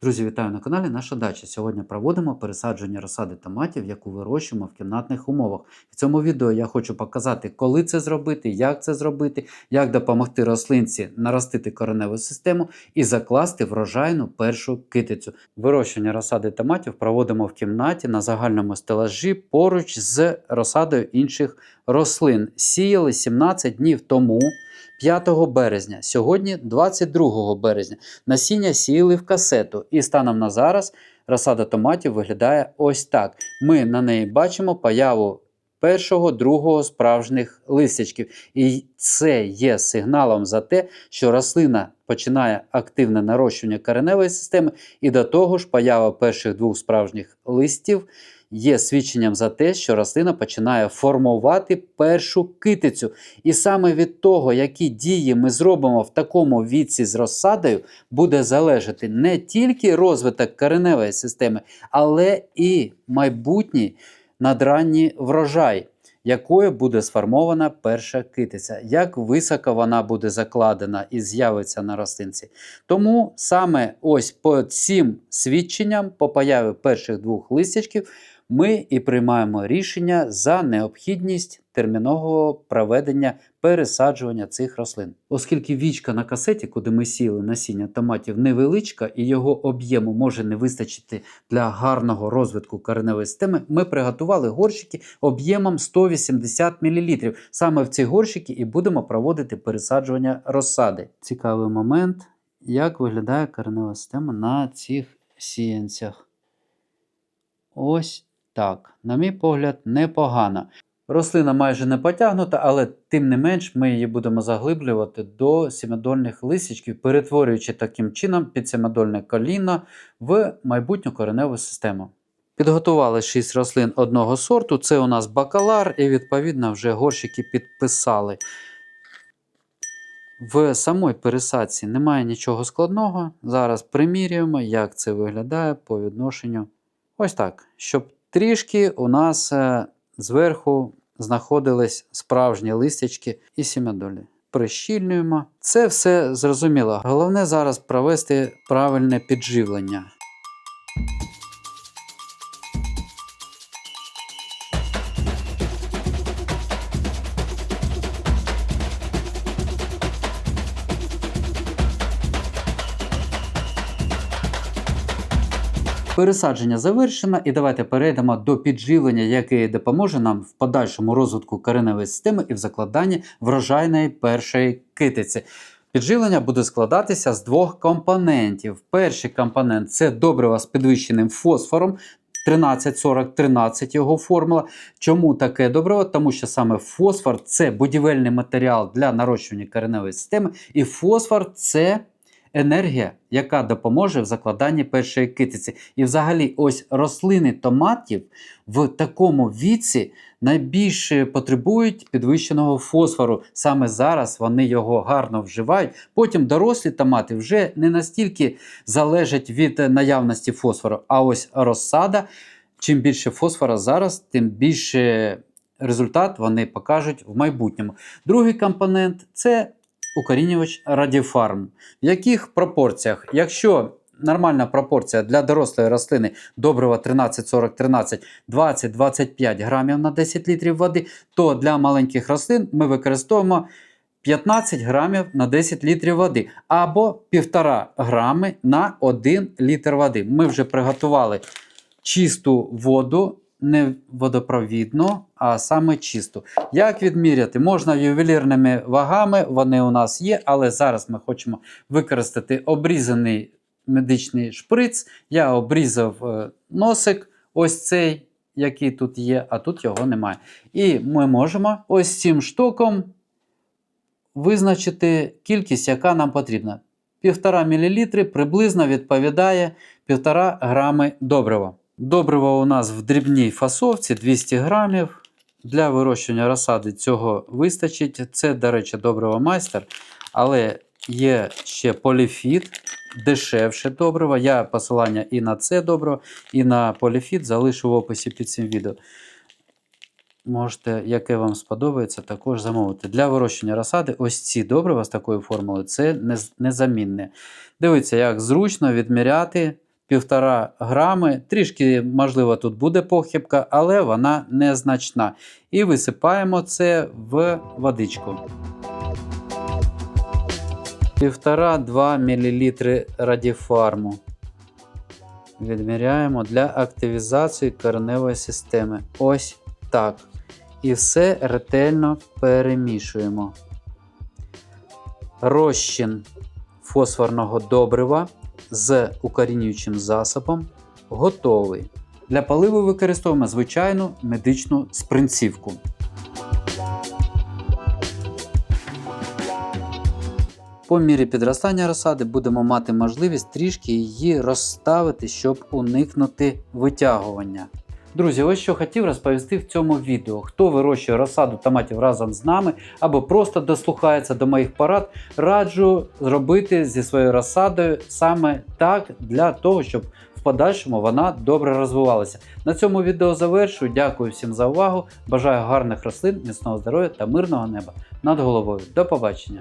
Друзі, вітаю на каналі Наша Дача. Сьогодні проводимо пересадження розсади томатів, яку вирощуємо в кімнатних умовах. В цьому відео я хочу показати, коли це зробити, як допомогти рослинці наростити кореневу систему і закласти врожайну першу китицю. Вирощування розсади томатів проводимо в кімнаті на загальному стелажі поруч з розсадою інших рослин. Сіяли 17 днів тому. 5 березня, сьогодні 22 березня. Насіння сіяли в касету і станом на зараз розсада томатів виглядає ось так. Ми на неї бачимо появу першого, другого справжніх листячків. І це є сигналом за те, що рослина починає активне нарощування кореневої системи, і до того ж поява перших двох справжніх листів є свідченням за те, що рослина починає формувати першу китицю. І саме від того, які дії ми зробимо в такому віці з розсадою, буде залежати не тільки розвиток кореневої системи, але і майбутній надранній врожай, якою буде сформована перша китиця, як високо вона буде закладена і з'явиться на рослинці. Тому саме ось по цим свідченням, по появі перших двох листячків, ми і приймаємо рішення за необхідність термінового проведення пересаджування цих рослин. Оскільки вічка на касеті, куди ми сіяли насіння томатів, невеличка і його об'єму може не вистачити для гарного розвитку кореневої системи, ми приготували горщики об'ємом 180 мл. Саме в ці горщики і будемо проводити пересаджування розсади. Цікавий момент, як виглядає коренева система на цих сіянцях. Ось так, на мій погляд, непогано. Рослина майже не потягнута, але тим не менш ми її будемо заглиблювати до сімидольних листячків, перетворюючи таким чином підсімидольне коліно в майбутню кореневу систему. Підготували 6 рослин одного сорту, це у нас бакалар, і відповідно вже горщики підписали. В самій пересадці немає нічого складного, зараз примірюємо, як це виглядає по відношенню. Ось так, щоб трішки у нас зверху знаходились справжні листячки і сім'ядолі. Прищільнюємо. Це все зрозуміло. Головне зараз провести правильне підживлення. Пересадження завершено, і давайте перейдемо до підживлення, яке допоможе нам в подальшому розвитку кореневої системи і в закладанні врожайної першої китиці. Підживлення буде складатися з двох компонентів. Перший компонент – це добрива з підвищеним фосфором, 13-40-13 його формула. Чому таке добриво? Тому що саме фосфор – це будівельний матеріал для нарощування кореневої системи, і фосфор – це енергія, яка допоможе в закладанні першої китиці. І взагалі ось рослини томатів в такому віці найбільше потребують підвищеного фосфору. Саме зараз вони його гарно вживають. Потім дорослі томати вже не настільки залежать від наявності фосфору. А ось розсада, чим більше фосфора зараз, тим більше результат вони покажуть в майбутньому. Другий компонент – це укорінювач Радіфарм. В яких пропорціях? Якщо нормальна пропорція для дорослої рослини добрива 13-40-13 20-25 грамів на 10 літрів води, то для маленьких рослин ми використовуємо 15 грамів на 10 літрів води або 1,5 грами на 1 літр води. Ми вже приготували чисту воду, не водопровідну, а саме чисту. Як відміряти? Можна ювелірними вагами, вони у нас є, але зараз ми хочемо використати обрізаний медичний шприц. Я обрізав носик, ось цей, який тут є, а тут його немає. І ми можемо ось цим штуком визначити кількість, яка нам потрібна. 1,5 мл приблизно відповідає 1,5 грами добрива. Добриво у нас в дрібній фасовці 200 грамів. Для вирощування розсади цього вистачить. Це, до речі, добриво майстер. Але є ще поліфіт, дешевше добриво. Я посилання і на це добриво, і на поліфіт залишу в описі під цим відео. Можете, яке вам сподобається, також замовити. Для вирощування розсади ось ці добрива з такою формулою – це незамінне. Дивіться, як зручно відміряти 1,5 грами. Трішки, можливо, тут буде похибка, але вона незначна. І висипаємо це в водичку. 1,5-2 мл радіфарму. Відміряємо для активізації кореневої системи. Ось так. І все ретельно перемішуємо. Розчин фосфорного добрива з укорінюючим засобом готовий. Для поливу використовуємо звичайну медичну спринцівку. По мірі підростання розсади будемо мати можливість трішки її розставити, щоб уникнути витягування. Друзі, ось що хотів розповісти в цьому відео. Хто вирощує розсаду томатів разом з нами або просто дослухається до моїх порад, раджу зробити зі своєю розсадою саме так, для того, щоб в подальшому вона добре розвивалася. На цьому відео завершую. Дякую всім за увагу. Бажаю гарних рослин, міцного здоров'я та мирного неба над головою. До побачення!